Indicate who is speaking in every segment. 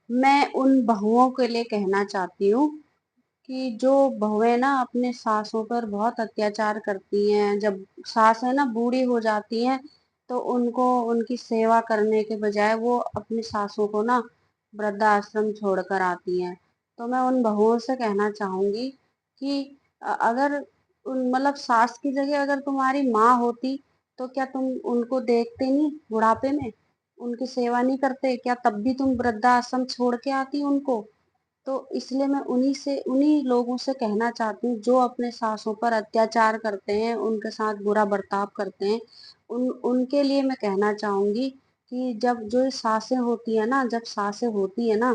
Speaker 1: मैं उन बहुओं के लिए कहना चाहती हूँ कि जो बहुएं ना अपने सासों पर बहुत अत्याचार करती हैं। जब सासें ना बूढ़ी हो जाती हैं तो उनको उनकी सेवा करने के बजाय वो अपनी सासों को ना वृद्धाश्रम छोड़कर आती हैं। तो मैं उन बहुओं से कहना चाहूंगी कि अगर मतलब सास की जगह अगर तुम्हारी माँ होती तो क्या तुम उनको देखते नहीं बुढ़ापे में, उनकी सेवा नहीं करते क्या? तब भी तुम वृद्धाश्रम छोड़ के आती उनको। तो इसलिए मैं उन्हीं लोगों से कहना चाहती हूँ जो अपने सासों पर अत्याचार करते हैं, उनके साथ बुरा बर्ताव करते हैं। उनके लिए मैं कहना चाहूंगी कि जब जो ये सासें होती है ना, जब सासें होती है ना,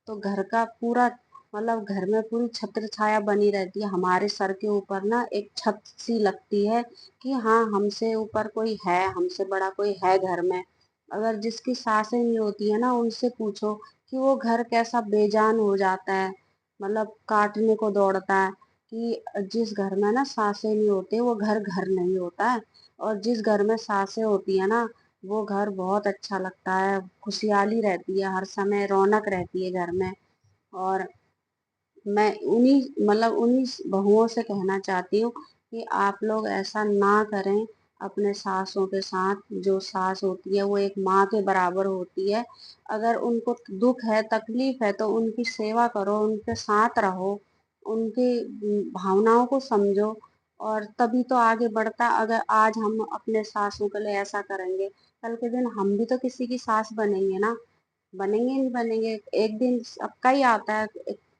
Speaker 1: तो घर का पूरा मतलब घर में पूरी छत्र छाया बनी रहती है। हमारे सर के ऊपर ना एक छत सी लगती है कि हाँ, हमसे ऊपर कोई है, हमसे बड़ा कोई है घर में। अगर जिसकी सासें नहीं होती है ना, उनसे पूछो कि वो घर कैसा बेजान हो जाता है, मतलब काटने को दौड़ता है। कि जिस घर में ना सासें नहीं होती वो घर घर नहीं होता है। और जिस घर में सासें होती है ना, वो घर बहुत अच्छा लगता है, खुशहाली रहती है, हर समय रौनक रहती है घर में। और मैं उन्हीं बहुओं से कहना चाहती हूँ कि आप लोग ऐसा ना करें अपने सासों के साथ। जो सास होती है वो एक माँ के बराबर होती है। अगर उनको दुख है, तकलीफ है, तो उनकी सेवा करो, उनके साथ रहो, उनकी भावनाओं को समझो। और तभी तो आगे बढ़ता। अगर आज हम अपने सासों के लिए ऐसा करेंगे, कल के दिन हम भी तो किसी की सास बनेंगे ना। बनेंगे नहीं बनेंगे, एक दिन सबका ही आता है।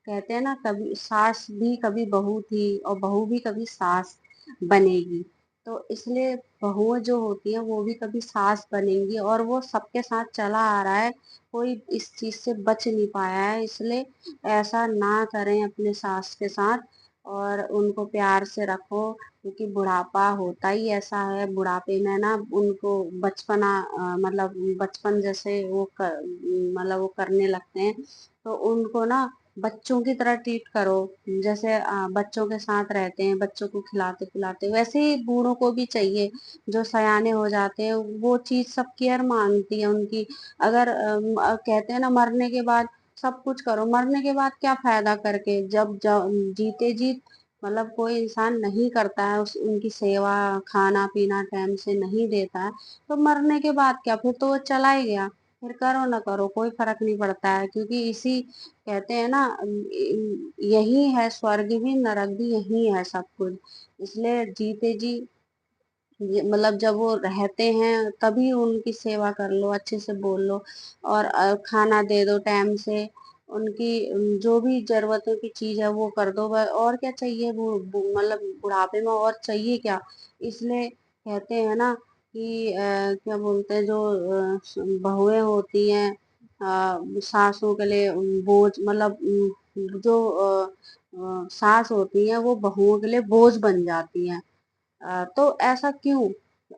Speaker 1: कहते हैं ना, कभी सास भी कभी बहू थी और बहू भी कभी सास बनेगी। तो इसलिए बहुएं जो होती हैं वो भी कभी सास बनेंगी, और वो सबके साथ चला आ रहा है। कोई इस चीज से बच नहीं पाया है। इसलिए ऐसा ना करें अपने सास के साथ, और उनको प्यार से रखो। क्योंकि बुढ़ापा होता ही ऐसा है, बुढ़ापे में ना उनको बचपना मतलब बचपन जैसे मतलब वो करने लगते हैं। तो उनको ना बच्चों की तरह ट्रीट करो। जैसे बच्चों के साथ रहते हैं, बच्चों को खिलाते पिलाते, वैसे ही बूढ़ों को भी चाहिए। जो सयाने हो जाते हैं वो चीज सब केयर मांगती है उनकी। अगर कहते हैं ना, मरने के बाद सब कुछ करो, मरने के बाद क्या फायदा करके, जब जीते जी मतलब कोई इंसान नहीं करता है उनकी सेवा, खाना पीना टाइम से नहीं देता है, तो मरने के बाद क्या, फिर तो वो चला ही गया। फिर करो ना करो कोई फर्क नहीं पड़ता है। क्योंकि इसी कहते हैं ना, यही है स्वर्ग भी नरक भी, यही है सब कुछ। इसलिए जीते जी मतलब जब वो रहते हैं तभी उनकी सेवा कर लो, अच्छे से बोल लो, और खाना दे दो टाइम से। उनकी जो भी जरूरतों की चीज है वो कर दो। और क्या चाहिए, मतलब बुढ़ापे में और चाहिए क्या? इसलिए कहते हैं ना कि क्या बोलते हैं, जो बहुएं होती हैं सासों के लिए बोझ, मतलब जो सास होती हैं वो बहुओं के लिए बोझ बन जाती हैं। तो ऐसा क्यों?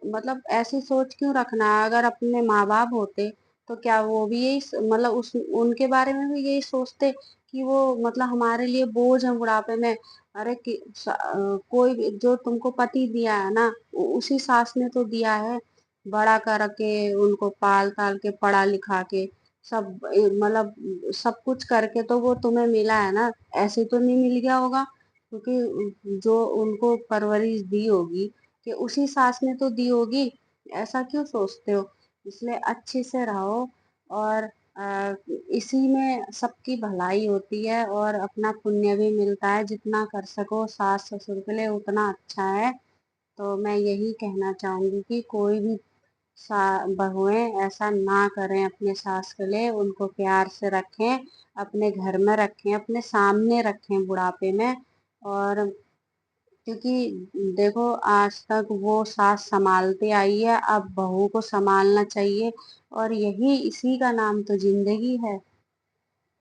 Speaker 1: मतलब ऐसी सोच क्यों रखना है? अगर अपने माँ बाप होते तो क्या वो भी यही मतलब उस उनके बारे में भी यही सोचते कि वो मतलब हमारे लिए बोझ है बुढ़ापे में? अरे कोई भी जो तुमको पति दिया है ना, उसी सास ने तो दिया है। बड़ा करके उनको पाल ताल के पढ़ा लिखा के सब मतलब सब कुछ करके तो वो तुम्हें मिला है ना। ऐसे तो नहीं मिल गया होगा। क्योंकि जो उनको परवरिश दी होगी कि उसी सास ने तो दी होगी। ऐसा क्यों सोचते हो? इसलिए अच्छे से रहो। और अ, इसी में सबकी भलाई होती है और अपना पुण्य भी मिलता है। जितना कर सको सास ससुर के लिए उतना अच्छा है। तो मैं यही कहना चाहूंगी कि कोई भी बहुएं ऐसा ना करें अपने सास के लिए। उनको प्यार से रखें, अपने घर में रखें, अपने सामने रखें बुढ़ापे में। और क्योंकि देखो, आज तक वो सास संभालती आई है, अब बहू को संभालना चाहिए। और यही इसी का नाम तो जिंदगी है।